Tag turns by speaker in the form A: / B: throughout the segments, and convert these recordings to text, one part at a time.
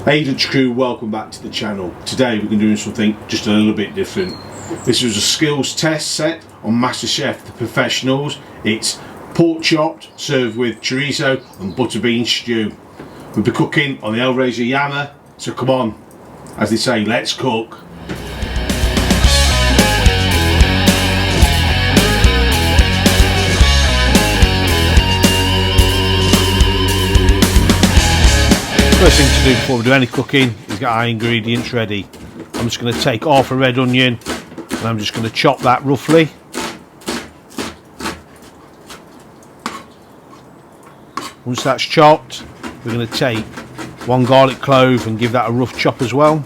A: Hey Dutch crew, welcome back to the channel. Today we're going to be doing something just a little bit different. This was a skills test set on Masterchef The Professionals. It's pork chopped, served with chorizo and butterbean stew. We'll be cooking on the Hellrazr Yama, so come on, as they say, let's cook. First thing to do before we do any cooking is get our ingredients ready. I'm just going to take half a red onion and I'm just going to chop that roughly. Once that's chopped, we're going to take one garlic clove and give that a rough chop as well.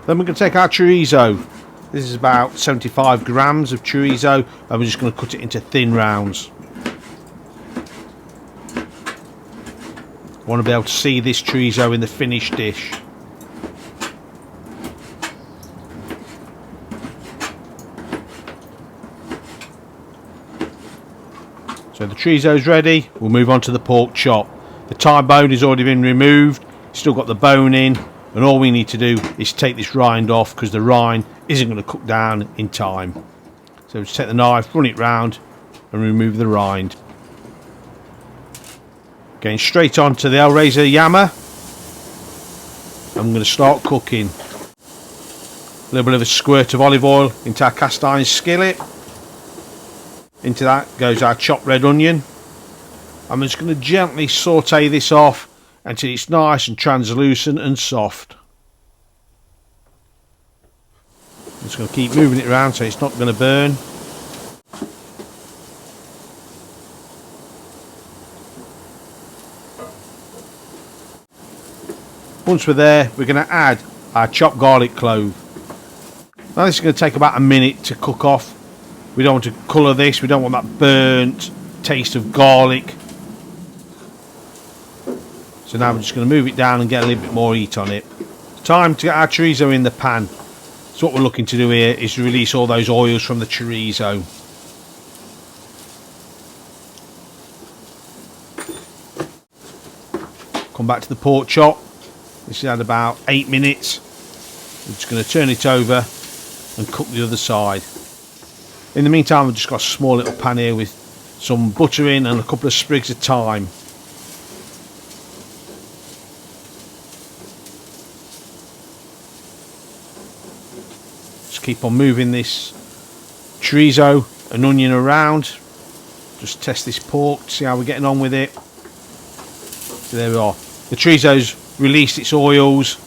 A: Then we're going to take our chorizo. This is about 75 grams of chorizo and we're just going to cut it into thin rounds. I want to be able to see this chorizo in the finished dish. So the chorizo's ready, we'll move on to the pork chop. The thigh bone has already been removed, still got the bone in, and all we need to do is take this rind off because the rind isn't going to cook down in time. So just take the knife, run it round and remove the rind. Getting straight on to the Hellrazr Yama. I'm going to start cooking. A little bit of a squirt of olive oil into our cast iron skillet. Into that goes our chopped red onion. I'm just going to gently saute this off until it's nice and translucent and soft. I'm just going to keep moving it around so it's not going to burn. Once we're there, we're going to add our chopped garlic clove. Now this is going to take about a minute to cook off. We don't want to colour this, we don't want that burnt taste of garlic. So now we're just going to move it down and get a little bit more heat on it. Time to get our chorizo in the pan. So what we're looking to do here is to release all those oils from the chorizo. Come back to the pork chop. This is at about 8 minutes. We're just going to turn it over and cook the other side. In the meantime, I've just got a small little pan here with some butter in and a couple of sprigs of thyme. Just keep on moving this chorizo and onion around. Just test this pork to see how we're getting on with it. So there we are. The chorizo's released its oils.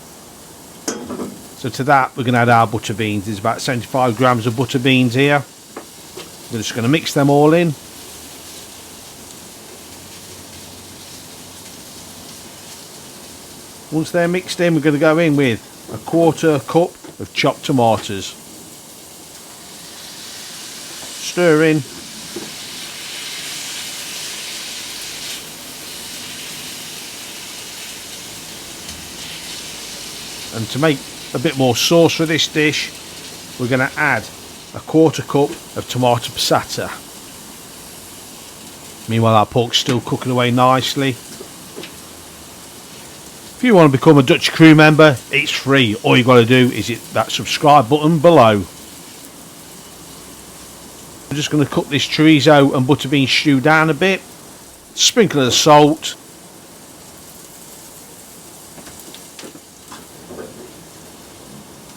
A: So to that we're going to add our butter beans. There's about 75 grams of butter beans here. We're just going to mix them all in. Once they're mixed in, we're going to go in with a quarter cup of chopped tomatoes. Stir in. And to make a bit more sauce for this dish, we're going to add a quarter cup of tomato passata. Meanwhile our pork's still cooking away nicely. If you want to become a Dutch crew member, it's free. All you've got to do is hit that subscribe button below. I'm just going to cook this chorizo and butterbean stew down a bit. Sprinkle of salt.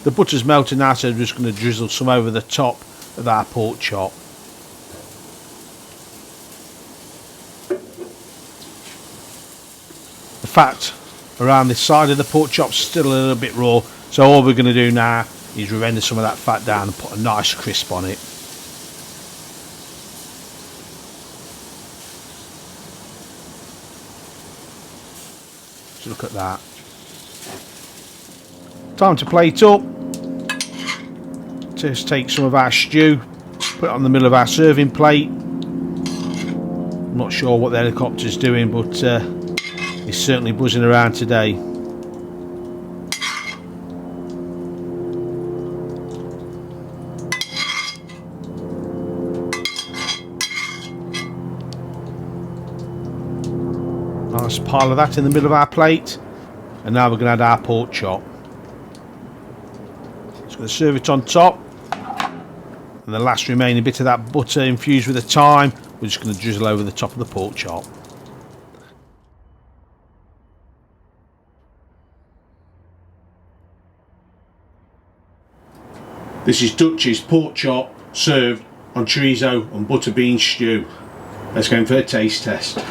A: The butter's melting now, so I'm just going to drizzle some over the top of our pork chop. The fat around the side of the pork chop's still a little bit raw, so all we're going to do now is render some of that fat down and put a nice crisp on it. So look at that. Time to plate up. Just take some of our stew, put it on the middle of our serving plate. I'm not sure what the helicopter's doing, but it's certainly buzzing around today. Nice pile of that in the middle of our plate. And now we're going to add our pork chop. Just going to serve it on top. And the last remaining bit of that butter infused with the thyme, we're just going to drizzle over the top of the pork chop. This is Dutch's pork chop served on chorizo and butterbean stew. Let's go in for a taste test.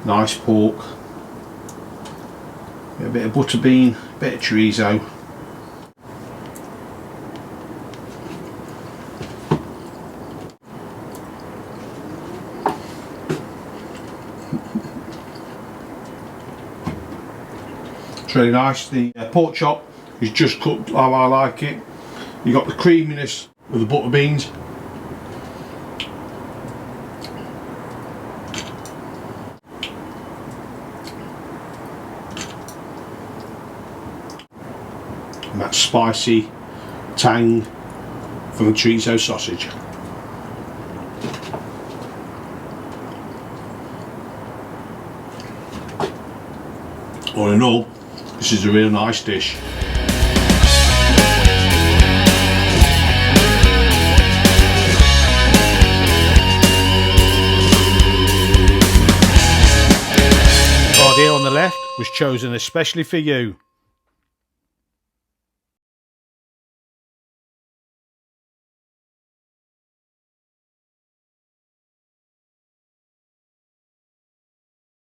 A: Nice pork. A bit of butterbean, a bit of chorizo. It's really nice. The pork chop is just cooked how I like it. You got the creaminess of the butter beans. And that spicy tang from the chorizo sausage. All in all, this is a real nice dish. The card here on the left was chosen especially for you.